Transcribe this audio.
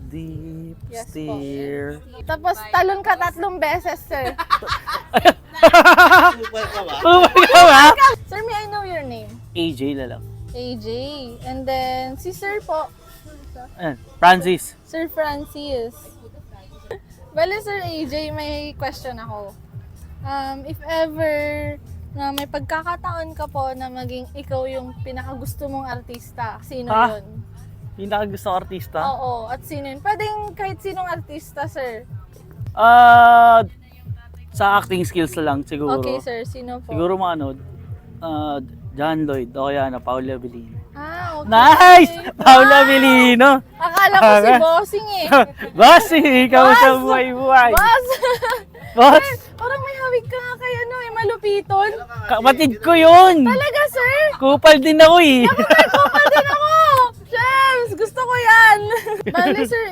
Deep Yes po. steer. Tapos talon ka 3 beses, sir. Oh my God! Sir, may I know your name? AJ na lang. AJ. And then, si sir po, Ayan, Francis. Sir Francis. Bale, Sir AJ, may question ako. If ever na may pagkakataon ka po na maging ikaw yung pinakagusto mong artista, sino Ha? yun? Pinakagusto kong artista? Oo, at sino yun? Pwedeng kahit sinong artista, sir. Sa acting skills na lang siguro. Okay, sir. Sino po? Siguro mga ano, John Lloyd o kaya Paula Abilino. Ah, okay. Nice! Paula Abilino! Akala ko si Bossing eh. Boss, ikaw Boss! sa buhay-buhay. Boss! Boss, Parang may hawig ka nga kay ano eh, malupiton. kapatid ko yun. Talaga, sir? Kupal din ako eh. Kupal din ako! Shems, gusto ko yan! Bale, sir